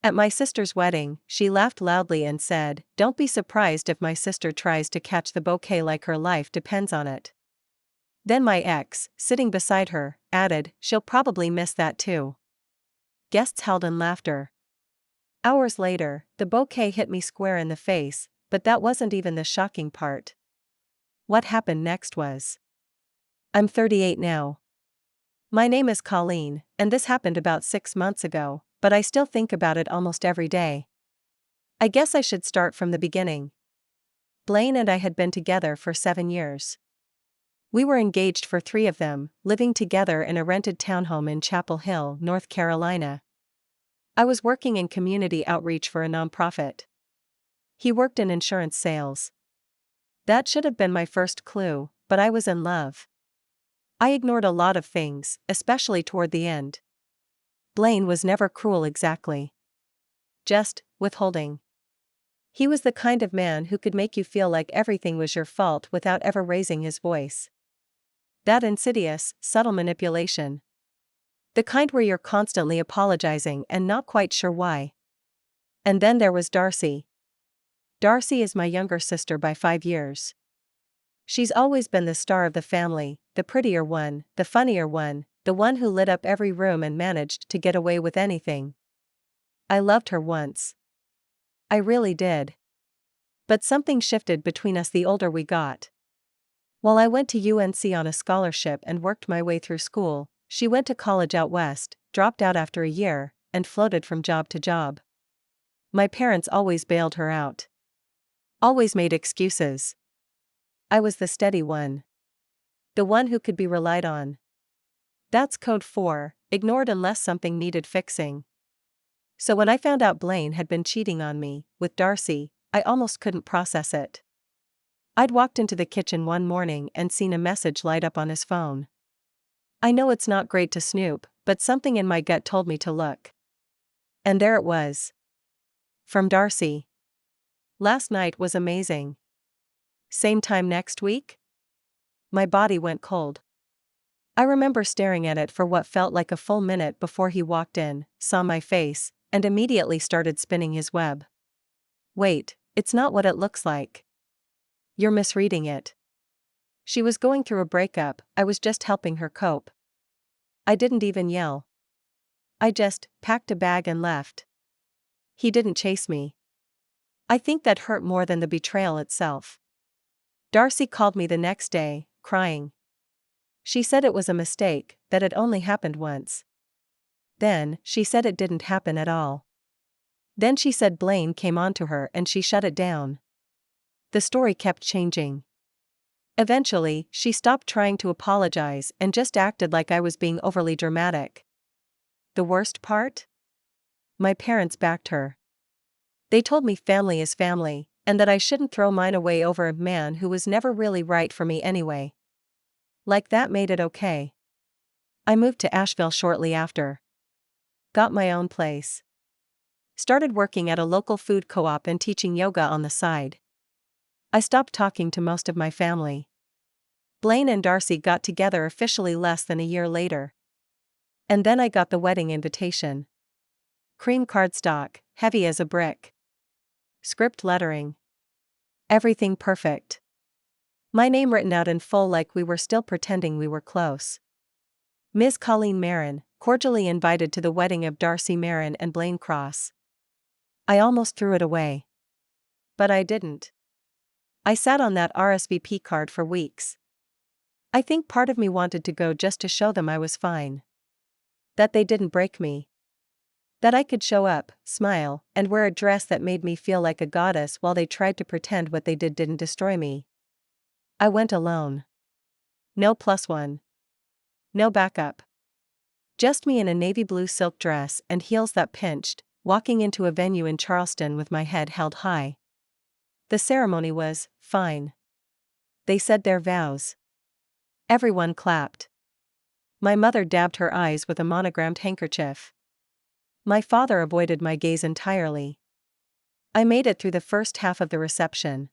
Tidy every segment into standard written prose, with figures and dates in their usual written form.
At my sister's wedding, she laughed loudly and said, "Don't be surprised if my sister tries to catch the bouquet like her life depends on it." Then my ex, sitting beside her, added, "She'll probably miss that too." Guests howled in laughter. Hours later, the bouquet hit me square in the face, but that wasn't even the shocking part. What happened next was. I'm 38 now. My name is Colleen, and this happened about 6 months ago, but I still think about it almost every day. I guess I should start from the beginning. Blaine and I had been together for 7 years. We were engaged for 3 of them, living together in a rented townhome in Chapel Hill, North Carolina. I was working in community outreach for a nonprofit. He worked in insurance sales. That should have been my first clue, but I was in love. I ignored a lot of things, especially toward the end. Blaine was never cruel exactly. Just withholding. He was the kind of man who could make you feel like everything was your fault without ever raising his voice. That insidious, subtle manipulation. The kind where you're constantly apologizing and not quite sure why. And then there was Darcy. Darcy is my younger sister by 5 years. She's always been the star of the family, the prettier one, the funnier one, the one who lit up every room and managed to get away with anything. I loved her once. I really did. But something shifted between us the older we got. While I went to UNC on a scholarship and worked my way through school, she went to college out west, dropped out after a year, and floated from job to job. My parents always bailed her out. Always made excuses. I was the steady one. The one who could be relied on. That's code for, ignored unless something needed fixing. So when I found out Blaine had been cheating on me, with Darcy, I almost couldn't process it. I'd walked into the kitchen one morning and seen a message light up on his phone. I know it's not great to snoop, but something in my gut told me to look. And there it was. From Darcy. Last night was amazing. Same time next week? My body went cold. I remember staring at it for what felt like a full minute before he walked in, saw my face, and immediately started spinning his web. Wait, it's not what it looks like. You're misreading it. She was going through a breakup, I was just helping her cope. I didn't even yell. I just packed a bag and left. He didn't chase me. I think that hurt more than the betrayal itself. Darcy called me the next day, crying. She said it was a mistake, that it only happened once. Then, she said it didn't happen at all. Then she said Blaine came onto her and she shut it down. The story kept changing. Eventually, she stopped trying to apologize and just acted like I was being overly dramatic. The worst part? My parents backed her. They told me family is family, and that I shouldn't throw mine away over a man who was never really right for me anyway. Like that made it okay. I moved to Asheville shortly after. Got my own place. Started working at a local food co-op and teaching yoga on the side. I stopped talking to most of my family. Blaine and Darcy got together officially less than a year later. And then I got the wedding invitation. Cream cardstock, heavy as a brick. Script lettering. Everything perfect. My name written out in full like we were still pretending we were close. Ms. Colleen Marin, cordially invited to the wedding of Darcy Marin and Blaine Cross. I almost threw it away. But I didn't. I sat on that RSVP card for weeks. I think part of me wanted to go just to show them I was fine. That they didn't break me. That I could show up, smile, and wear a dress that made me feel like a goddess while they tried to pretend what they did didn't destroy me. I went alone. No +1. No backup. Just me in a navy blue silk dress and heels that pinched, walking into a venue in Charleston with my head held high. The ceremony was fine. They said their vows. Everyone clapped. My mother dabbed her eyes with a monogrammed handkerchief. My father avoided my gaze entirely. I made it through the first half of the reception.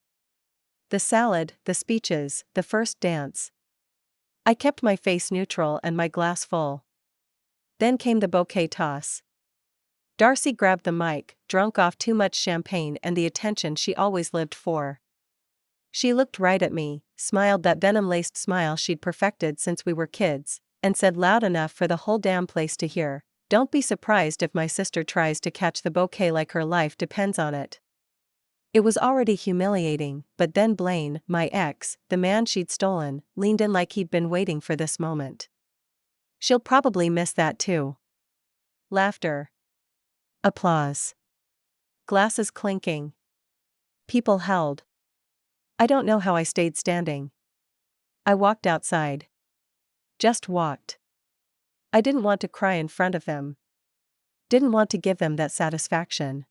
The salad, the speeches, the first dance. I kept my face neutral and my glass full. Then came the bouquet toss. Darcy grabbed the mic, drunk off too much champagne and the attention she always lived for. She looked right at me, smiled that venom-laced smile she'd perfected since we were kids, and said loud enough for the whole damn place to hear, "Don't be surprised if my sister tries to catch the bouquet like her life depends on it." It was already humiliating, but then Blaine, my ex, the man she'd stolen, leaned in like he'd been waiting for this moment. "She'll probably miss that too." Laughter. Applause. Glasses clinking. People held. I don't know how I stayed standing. I walked outside. Just walked. I didn't want to cry in front of them. Didn't want to give them that satisfaction.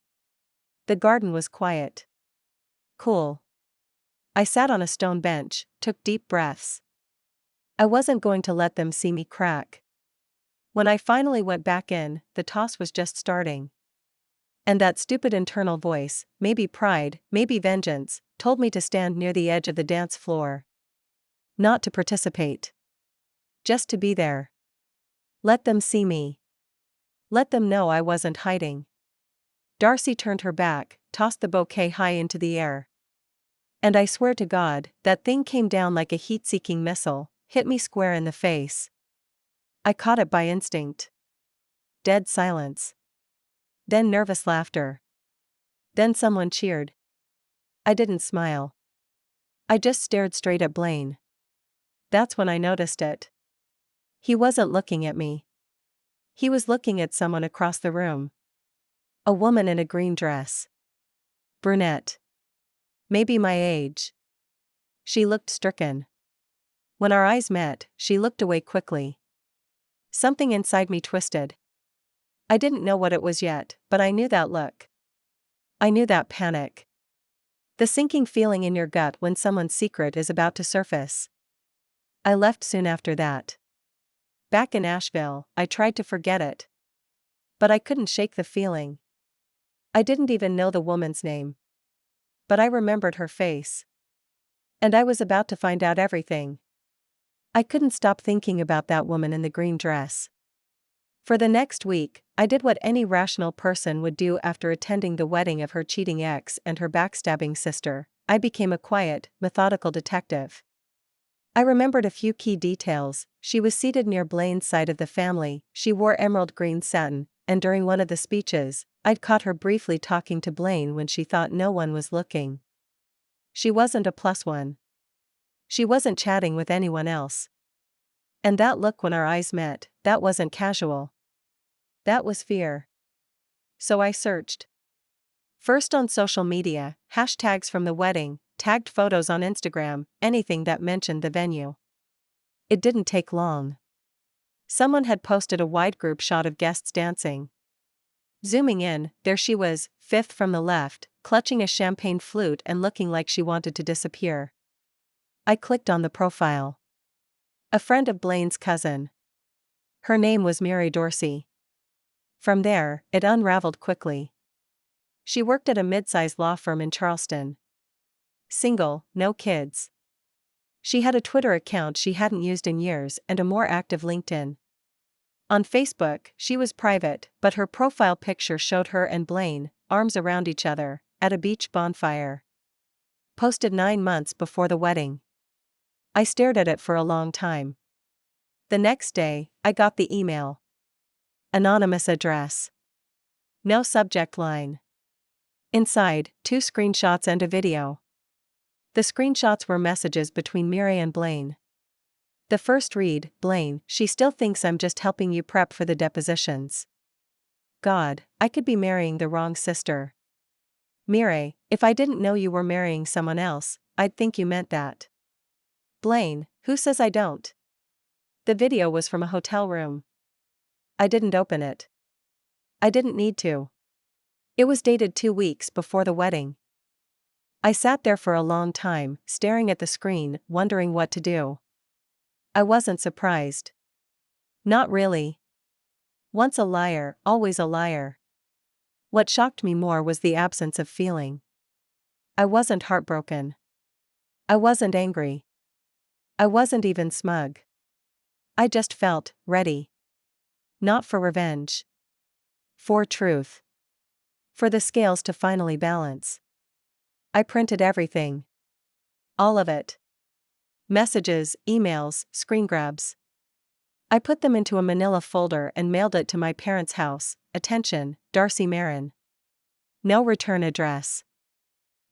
The garden was quiet. Cool. I sat on a stone bench, took deep breaths. I wasn't going to let them see me crack. When I finally went back in, the toss was just starting. And that stupid internal voice, maybe pride, maybe vengeance, told me to stand near the edge of the dance floor. Not to participate. Just to be there. Let them see me. Let them know I wasn't hiding. Darcy turned her back, tossed the bouquet high into the air. And I swear to God, that thing came down like a heat-seeking missile, hit me square in the face. I caught it by instinct. Dead silence. Then nervous laughter. Then someone cheered. I didn't smile. I just stared straight at Blaine. That's when I noticed it. He wasn't looking at me. He was looking at someone across the room. A woman in a green dress. Brunette. Maybe my age. She looked stricken. When our eyes met, she looked away quickly. Something inside me twisted. I didn't know what it was yet, but I knew that look. I knew that panic. The sinking feeling in your gut when someone's secret is about to surface. I left soon after that. Back in Asheville, I tried to forget it. But I couldn't shake the feeling. I didn't even know the woman's name. But I remembered her face. And I was about to find out everything. I couldn't stop thinking about that woman in the green dress. For the next week, I did what any rational person would do after attending the wedding of her cheating ex and her backstabbing sister. I became a quiet, methodical detective. I remembered a few key details. She was seated near Blaine's side of the family, she wore emerald green satin, and during one of the speeches, I'd caught her briefly talking to Blaine when she thought no one was looking. She wasn't a plus one. She wasn't chatting with anyone else. And that look when our eyes met, that wasn't casual. That was fear. So I searched. First on social media, hashtags from the wedding, tagged photos on Instagram, anything that mentioned the venue. It didn't take long. Someone had posted a wide group shot of guests dancing. Zooming in, there she was, fifth from the left, clutching a champagne flute and looking like she wanted to disappear. I clicked on the profile. A friend of Blaine's cousin. Her name was Mary Dorsey. From there, it unraveled quickly. She worked at a mid-sized law firm in Charleston. Single, no kids. She had a Twitter account she hadn't used in years and a more active LinkedIn. On Facebook, she was private, but her profile picture showed her and Blaine, arms around each other, at a beach bonfire. Posted 9 months before the wedding. I stared at it for a long time. The next day, I got the email. Anonymous address. No subject line. Inside, 2 screenshots and a video. The screenshots were messages between Mary and Blaine. The first read, "Blaine, she still thinks I'm just helping you prep for the depositions. God, I could be marrying the wrong sister. Mary, if I didn't know you were marrying someone else, I'd think you meant that. Blaine, who says I don't?" The video was from a hotel room. I didn't open it. I didn't need to. It was dated 2 weeks before the wedding. I sat there for a long time, staring at the screen, wondering what to do. I wasn't surprised. Not really. Once a liar, always a liar. What shocked me more was the absence of feeling. I wasn't heartbroken. I wasn't angry. I wasn't even smug. I just felt ready. Not for revenge. For truth. For the scales to finally balance. I printed everything. All of it. Messages, emails, screen grabs. I put them into a manila folder and mailed it to my parents' house. Attention, Darcy Marin. No return address.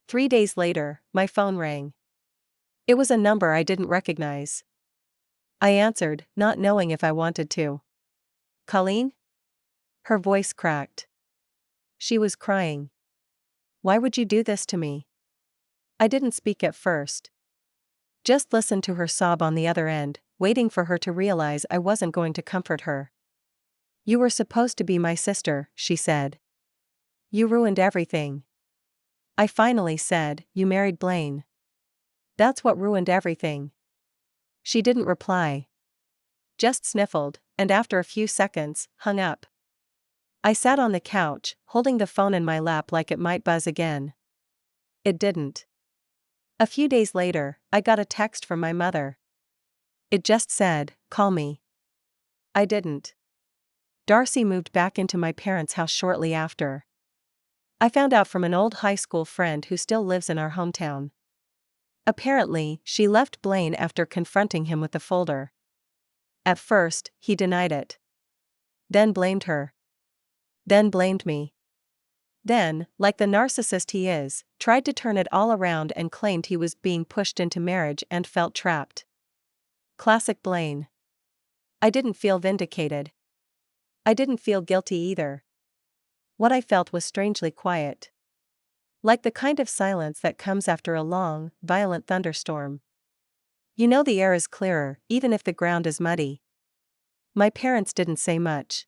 3 days later, my phone rang. It was a number I didn't recognize. I answered, not knowing if I wanted to. Colleen? Her voice cracked. She was crying. Why would you do this to me? I didn't speak at first. Just listened to her sob on the other end, waiting for her to realize I wasn't going to comfort her. You were supposed to be my sister, she said. You ruined everything. I finally said, you married Blaine. That's what ruined everything. She didn't reply. Just sniffled, and after a few seconds, hung up. I sat on the couch, holding the phone in my lap like it might buzz again. It didn't. A few days later, I got a text from my mother. It just said, call me. I didn't. Darcy moved back into my parents' house shortly after. I found out from an old high school friend who still lives in our hometown. Apparently, she left Blaine after confronting him with the folder. At first, he denied it. Then blamed her. Then blamed me. Then, like the narcissist he is, tried to turn it all around and claimed he was being pushed into marriage and felt trapped. Classic Blaine. I didn't feel vindicated. I didn't feel guilty either. What I felt was strangely quiet. Like the kind of silence that comes after a long, violent thunderstorm. You know the air is clearer, even if the ground is muddy. My parents didn't say much.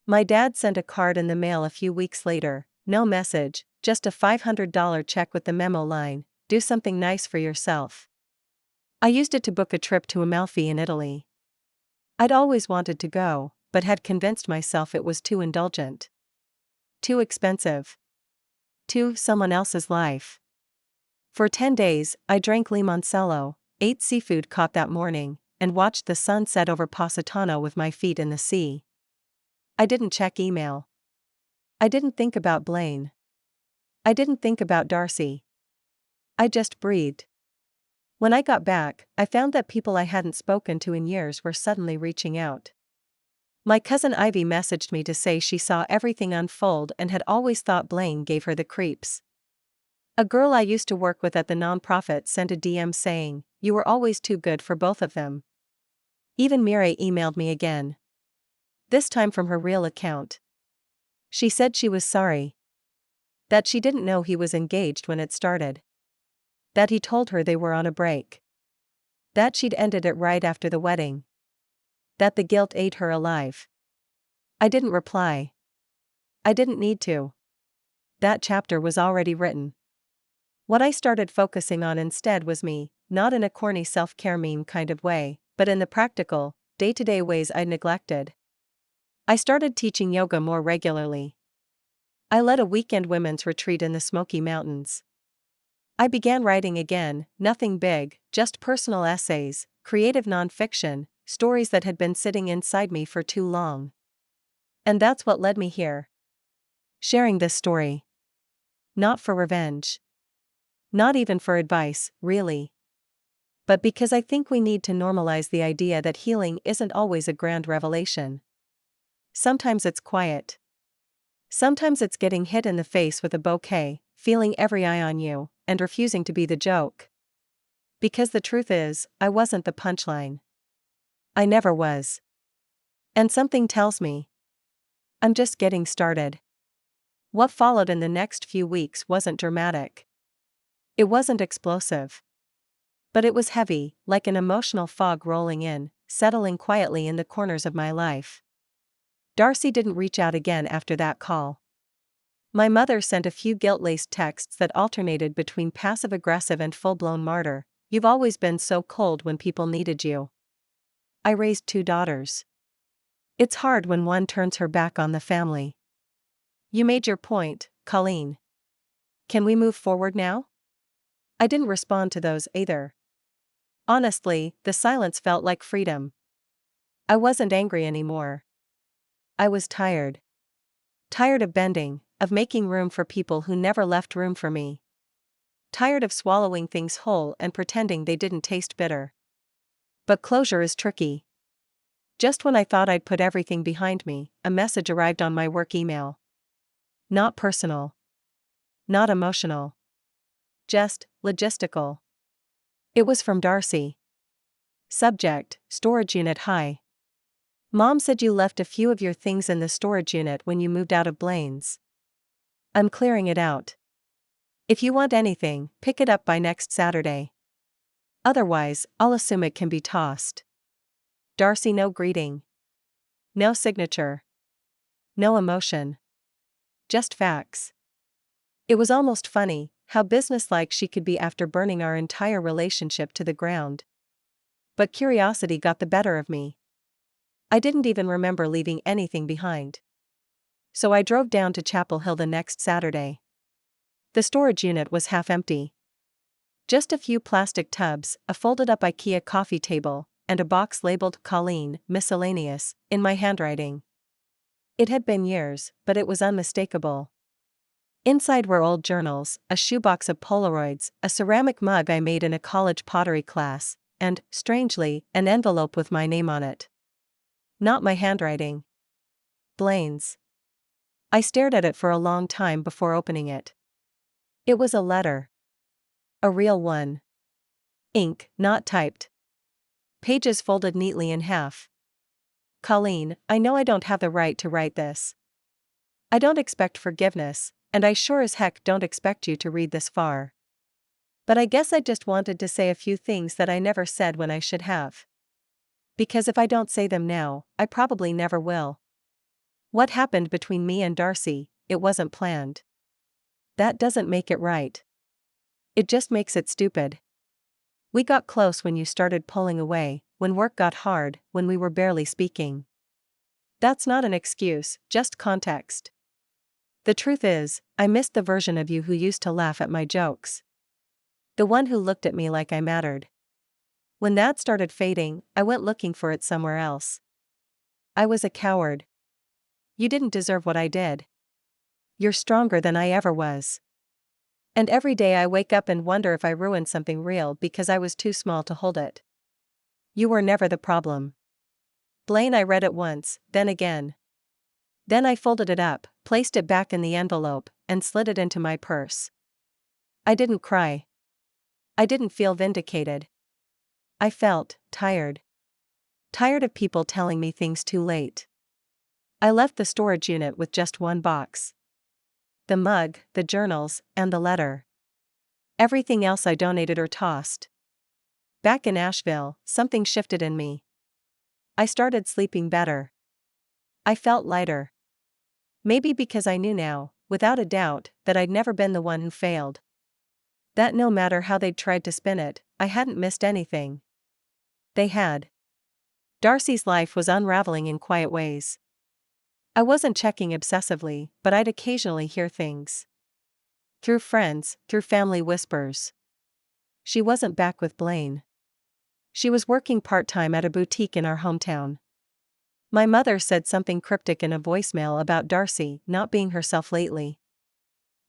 My dad sent a card in the mail a few weeks later, no message, just a $500 check with the memo line, do something nice for yourself. I used it to book a trip to Amalfi in Italy. I'd always wanted to go, but had convinced myself it was too indulgent. Too expensive. Too someone else's life. For 10 days, I drank limoncello, ate seafood caught that morning, and watched the sun set over Positano with my feet in the sea. I didn't check email. I didn't think about Blaine. I didn't think about Darcy. I just breathed. When I got back, I found that people I hadn't spoken to in years were suddenly reaching out. My cousin Ivy messaged me to say she saw everything unfold and had always thought Blaine gave her the creeps. A girl I used to work with at the nonprofit sent a DM saying, you were always too good for both of them. Even Mireille emailed me again. This time from her real account. She said she was sorry. That she didn't know he was engaged when it started. That he told her they were on a break. That she'd ended it right after the wedding. That the guilt ate her alive. I didn't reply. I didn't need to. That chapter was already written. What I started focusing on instead was me, not in a corny self-care meme kind of way, but in the practical, day-to-day ways I'd neglected. I started teaching yoga more regularly. I led a weekend women's retreat in the Smoky Mountains. I began writing again, nothing big, just personal essays, creative nonfiction, stories that had been sitting inside me for too long. And that's what led me here. Sharing this story. Not for revenge. Not even for advice, really. But because I think we need to normalize the idea that healing isn't always a grand revelation. Sometimes it's quiet. Sometimes it's getting hit in the face with a bouquet, feeling every eye on you, and refusing to be the joke. Because the truth is, I wasn't the punchline. I never was. And something tells me I'm just getting started. What followed in the next few weeks wasn't dramatic. It wasn't explosive. But it was heavy, like an emotional fog rolling in, settling quietly in the corners of my life. Darcy didn't reach out again after that call. My mother sent a few guilt-laced texts that alternated between passive-aggressive and full-blown martyr. You've always been so cold when people needed you. I raised 2 daughters. It's hard when one turns her back on the family. You made your point, Colleen. Can we move forward now? I didn't respond to those either. Honestly, the silence felt like freedom. I wasn't angry anymore. I was tired. Tired of bending, of making room for people who never left room for me. Tired of swallowing things whole and pretending they didn't taste bitter. But closure is tricky. Just when I thought I'd put everything behind me, a message arrived on my work email. Not personal. Not emotional. Just logistical. It was from Darcy. Subject: storage unit. Hi. Mom said you left a few of your things in the storage unit when you moved out of Blaine's. I'm clearing it out. If you want anything, pick it up by next Saturday. Otherwise, I'll assume it can be tossed. Darcy. No greeting. No signature. No emotion. Just facts. It was almost funny how businesslike she could be after burning our entire relationship to the ground. But curiosity got the better of me. I didn't even remember leaving anything behind. So I drove down to Chapel Hill the next Saturday. The storage unit was half empty. Just a few plastic tubs, a folded-up IKEA coffee table, and a box labeled "Colleen, miscellaneous," in my handwriting. It had been years, but it was unmistakable. Inside were old journals, a shoebox of Polaroids, a ceramic mug I made in a college pottery class, and, strangely, an envelope with my name on it. Not my handwriting. Blaine's. I stared at it for a long time before opening it. It was a letter. A real one. Ink, not typed. Pages folded neatly in half. Colleen, I know I don't have the right to write this. I don't expect forgiveness, and I sure as heck don't expect you to read this far. But I guess I just wanted to say a few things that I never said when I should have. Because if I don't say them now, I probably never will. What happened between me and Darcy, it wasn't planned. That doesn't make it right. It just makes it stupid. We got close when you started pulling away, when work got hard, when we were barely speaking. That's not an excuse, just context. The truth is, I missed the version of you who used to laugh at my jokes. The one who looked at me like I mattered. When that started fading, I went looking for it somewhere else. I was a coward. You didn't deserve what I did. You're stronger than I ever was. And every day I wake up and wonder if I ruined something real because I was too small to hold it. You were never the problem. Blaine. I read it once, then again. Then I folded it up, placed it back in the envelope, and slid it into my purse. I didn't cry. I didn't feel vindicated. I felt tired. Tired of people telling me things too late. I left the storage unit with just one box. The mug, the journals, and the letter. Everything else I donated or tossed. Back in Asheville, something shifted in me. I started sleeping better. I felt lighter. Maybe because I knew now, without a doubt, that I'd never been the one who failed. That no matter how they'd tried to spin it, I hadn't missed anything. They had. Darcy's life was unraveling in quiet ways. I wasn't checking obsessively, but I'd occasionally hear things. Through friends, through family whispers. She wasn't back with Blaine. She was working part-time at a boutique in our hometown. My mother said something cryptic in a voicemail about Darcy not being herself lately.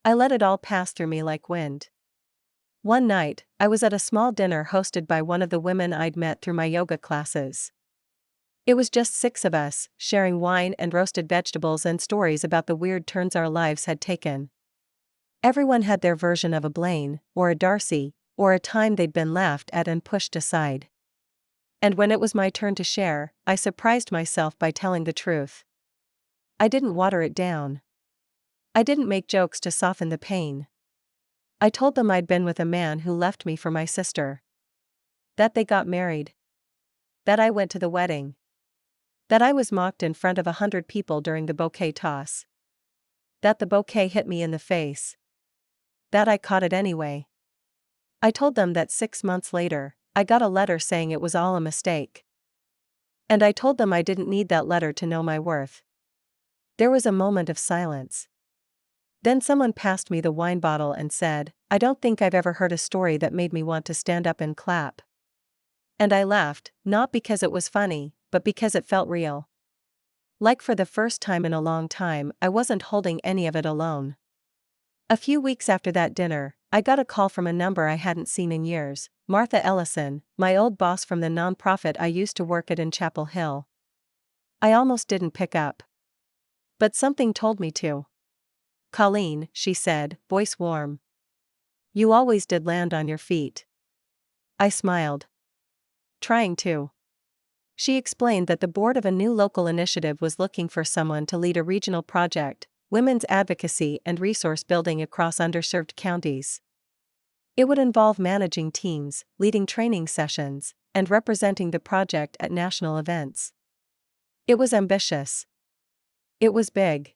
I let it all pass through me like wind. One night, I was at a small dinner hosted by one of the women I'd met through my yoga classes. It was just 6 of us, sharing wine and roasted vegetables and stories about the weird turns our lives had taken. Everyone had their version of a Blaine, or a Darcy, or a time they'd been laughed at and pushed aside. And when it was my turn to share, I surprised myself by telling the truth. I didn't water it down. I didn't make jokes to soften the pain. I told them I'd been with a man who left me for my sister. That they got married. That I went to the wedding. That I was mocked in front of 100 people during the bouquet toss. That the bouquet hit me in the face. That I caught it anyway. I told them that 6 months later, I got a letter saying it was all a mistake. And I told them I didn't need that letter to know my worth. There was a moment of silence. Then someone passed me the wine bottle and said, "I don't think I've ever heard a story that made me want to stand up and clap." And I laughed, not because it was funny, but because it felt real. Like for the first time in a long time, I wasn't holding any of it alone. A few weeks after that dinner, I got a call from a number I hadn't seen in years, Martha Ellison, my old boss from the nonprofit I used to work at in Chapel Hill. I almost didn't pick up. But something told me to. "Colleen," she said, voice warm. "You always did land on your feet." I smiled. "Trying to." She explained that the board of a new local initiative was looking for someone to lead a regional project, women's advocacy and resource building across underserved counties. It would involve managing teams, leading training sessions, and representing the project at national events. It was ambitious. It was big.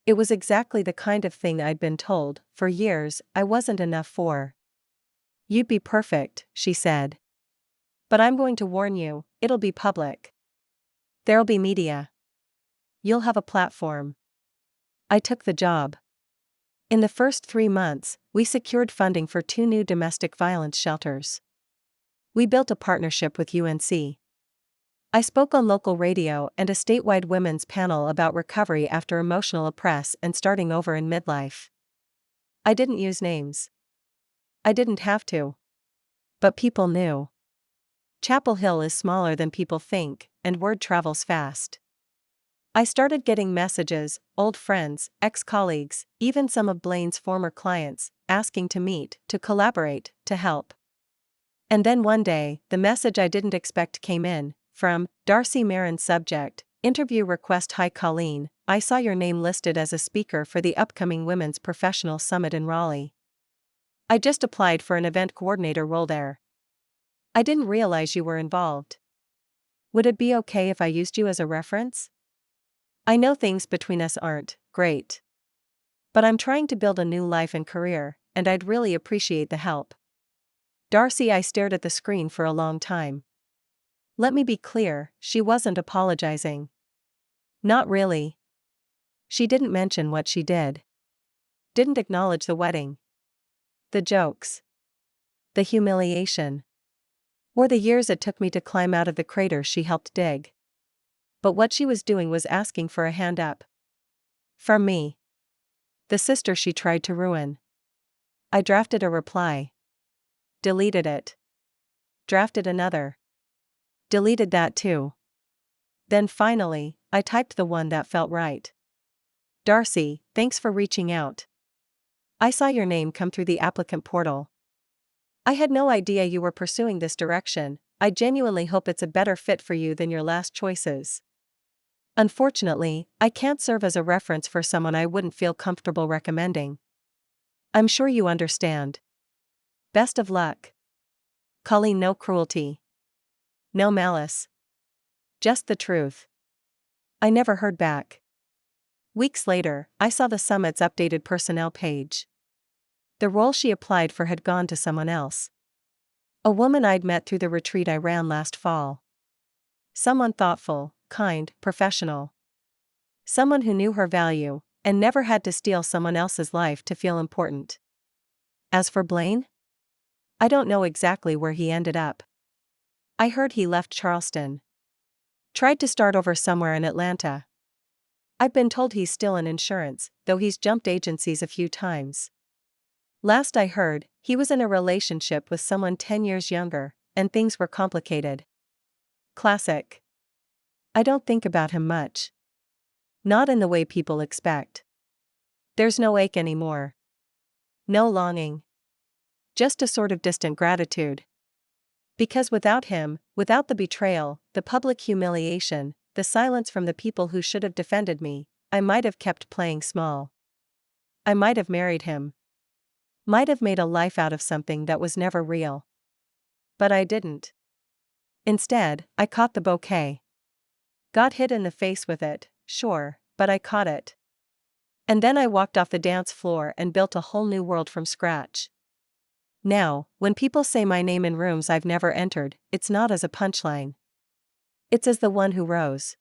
It was exactly the kind of thing I'd been told, for years, I wasn't enough for. "You'd be perfect," she said. "But I'm going to warn you, it'll be public. There'll be media. You'll have a platform." I took the job. In the first 3 months, we secured funding for 2 new domestic violence shelters. We built a partnership with UNC. I spoke on local radio and a statewide women's panel about recovery after emotional oppress and starting over in midlife. I didn't use names. I didn't have to. But people knew. Chapel Hill is smaller than people think, and word travels fast. I started getting messages, old friends, ex-colleagues, even some of Blaine's former clients, asking to meet, to collaborate, to help. And then one day, the message I didn't expect came in, from Darcy Marin. Subject: interview request. "Hi Colleen, I saw your name listed as a speaker for the upcoming Women's Professional Summit in Raleigh. I just applied for an event coordinator role there. I didn't realize you were involved. Would it be okay if I used you as a reference? I know things between us aren't great. But I'm trying to build a new life and career, and I'd really appreciate the help." Darcy. I stared at the screen for a long time. Let me be clear, she wasn't apologizing. Not really. She didn't mention what she did. Didn't acknowledge the wedding. The jokes. The humiliation. Or the years it took me to climb out of the crater she helped dig. But what she was doing was asking for a hand up. From me. The sister she tried to ruin. I drafted a reply. Deleted it. Drafted another. Deleted that too. Then finally, I typed the one that felt right. "Darcy, thanks for reaching out. I saw your name come through the applicant portal. I had no idea you were pursuing this direction. I genuinely hope it's a better fit for you than your last choices. Unfortunately, I can't serve as a reference for someone I wouldn't feel comfortable recommending. I'm sure you understand. Best of luck. Colleen." No cruelty. No malice. Just the truth. I never heard back. Weeks later, I saw the summit's updated personnel page. The role she applied for had gone to someone else. A woman I'd met through the retreat I ran last fall. Someone thoughtful, kind, professional. Someone who knew her value, and never had to steal someone else's life to feel important. As for Blaine? I don't know exactly where he ended up. I heard he left Charleston. Tried to start over somewhere in Atlanta. I've been told he's still in insurance, though he's jumped agencies a few times. Last I heard, he was in a relationship with someone 10 years younger, and things were complicated. Classic. I don't think about him much. Not in the way people expect. There's no ache anymore. No longing. Just a sort of distant gratitude. Because without him, without the betrayal, the public humiliation, the silence from the people who should have defended me, I might have kept playing small. I might have married him. Might have made a life out of something that was never real. But I didn't. Instead, I caught the bouquet. Got hit in the face with it, sure, but I caught it. And then I walked off the dance floor and built a whole new world from scratch. Now, when people say my name in rooms I've never entered, it's not as a punchline. It's as the one who rose.